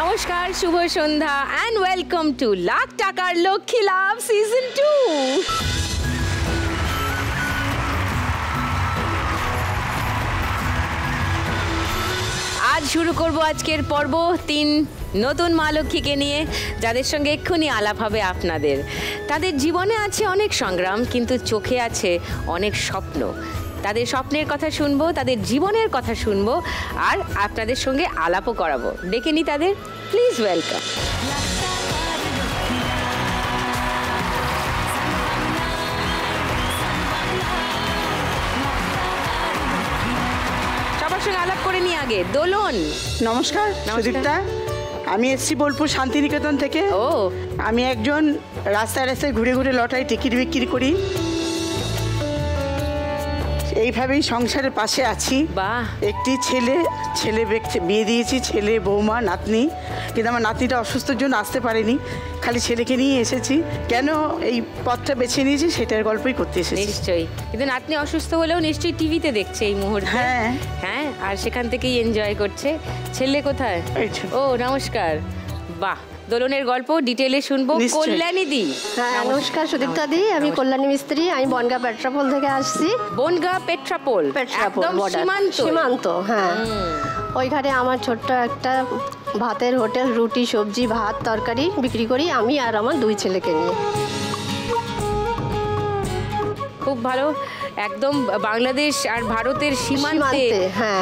নমস্কার, শুভ সন্ধ্যা and welcome to lakh টাকার লক্ষ্মী লাভ season 2। আজ শুরু করব আজকের পর্ব 3 নতুন মা লক্ষ্মীকে নিয়ে, যাদের সঙ্গে এক্ষুনি আলাপ হবে আপনাদের। তাদের জীবনে আছে অনেক সংগ্রাম, কিন্তু চোখে আছে অনেক স্বপ্ন। তাদের স্বপ্নের কথা শুনবো, তাদের জীবনের কথা শুনবো, আর আপনাদের সঙ্গে আলাপও করাবো। ডেকে নি তাদের, প্লিজ ওয়েলকাম। সবার সঙ্গে আলাপ করে নি আগে। দোলন, নমস্কার সুদীপ্তা, আমি এসছি বোলপুর শান্তিনিকেতন থেকে। আমি একজন রাস্তায় রাস্তায় ঘুরে ঘুরে লটারি টিকিট বিক্রি করি, এইভাবেই সংসারের পাশে আছি। বাহ। একটি ছেলে বিয়ে দিয়েছি, ছেলে বৌমা নাতনি, কিন্তু আমার নাতনিটা অসুস্থর জন্য আসতে পারেনি, খালি ছেলেকে নিয়ে এসেছি। কেন এই পথটা বেছে নিয়েছি সেটার গল্পই করতে এসেছি। নিশ্চয়ই, কিন্তু নাতনি অসুস্থ হলেও নিশ্চয়ই টিভিতে দেখছে এই মুহূর্তে। হ্যাঁ হ্যাঁ, আর সেখান থেকেই এনজয় করছে। ছেলে কোথায়? ও নমস্কার। বাহ, দোলনের গল্প ডিটেইলে শুনবো। কল্যাণী দি। হ্যাঁ নমস্কার সুদীপ্তা দি, আমি কল্যাণী মিস্ত্রি, আমি বনগাঁ পেট্রাপোল থেকে আসছি। বনগাঁ পেট্রাপোল, একদম সীমান্ত। হ্যাঁ, ওইখানে আমার ছোট্ট একটা ভাতের হোটেল, রুটি সবজি ভাত তরকারি বিক্রি করি আমি আর আমার 2 ছেলেকে নিয়ে। খুব ভালো, একদম বাংলাদেশ আর ভারতের সীমান্তে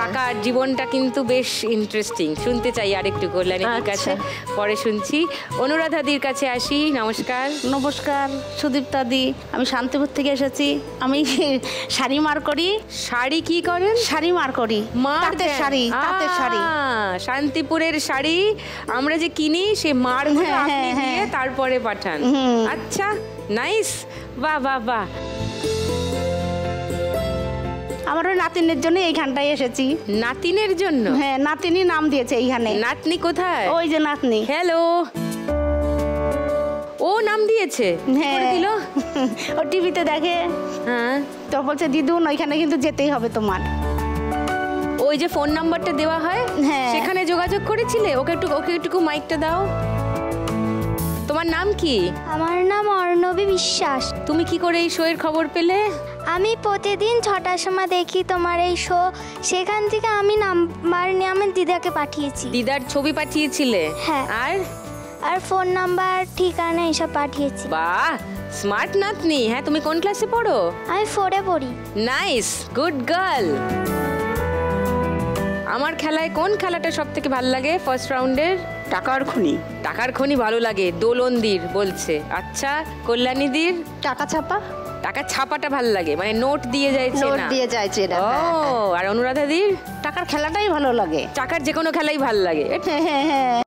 থাকা জীবনটা কিন্তু বেশ ইন্টারেস্টিং। শুনতে চাই আরেকটু কল্যাণীর কাছে, পরে শুনছি। অনুরাধাদির কাছে আসি। নমস্কার। নমস্কার সুদীপ্তা দি, আমি শান্তিপুর থেকে এসেছি। আমি শাড়ি মার করি। শাড়ি কি করেন? শাড়ি মার করি, তাঁতের শাড়ি। তাঁতের শাড়ি, শান্তিপুরের শাড়ি আমরা যে কিনি, সে মার দিয়ে তারপরে পাঠান। আচ্ছা, নাইস। বাহ বাহ বাহ। আমার ওই নাতিনের জন্য এইখানটায় এসেছি। নাতিনের জন্য? হ্যাঁ, নাতিনি নাম দিয়েছে এইখানে। নাতনি কোথায়? ওই যে নাতনি। হ্যালো, ও নাম দিয়েছে? হ্যাঁ দিল, ও টিভিতে দেখে। হ্যাঁ, তো বলছে দিদুন ওইখানে কিন্তু যেতেই হবে তোমার। ওই যে ফোন নাম্বারটা দেওয়া হয়, সেখানে যোগাযোগ করেছিলে? ওকে একটু মাইকটা দাও। তোমার নাম কি? আমার নাম অর্ণবী বিশ্বাস। তুমি কি করে এই শোয়ের খবর পেলে? আমি প্রতিদিন 6টার সময় দেখি তোমার এই শো, সেখান থেকে আমি নাম্বার নিয়ে আমার দিদাকে পাঠিয়েছি। দিদার ছবি পাঠিয়েছিলে? হ্যাঁ। আর ফোন নাম্বার ঠিকানা এসব পাঠিয়েছি। বাহ, স্মার্ট নাতনি। হ্যাঁ, তুমি কোন ক্লাসে পড়ো? আমি 4-এ পড়ি। Nice, good girl. আমার খেলায় কোন খেলাটা সব থেকে ভালো লাগে ফার্স্ট রাউন্ডের? টাকার খনি। টাকার খনি ভালো লাগে, দোলনদির বলছে। আচ্ছা, কল্যাণীদির? টাকা ছাপা। টাকা ছাপাটা ভালো লাগে, মানে নোট দিয়ে যাইছে না? নোট দিয়ে যাইছে না। ও, আর অনুরাধাদির? টাকার খেলাটাই ভালো লাগে। টাকার যে কোনো খেলাই ভালো লাগে। হ্যাঁ।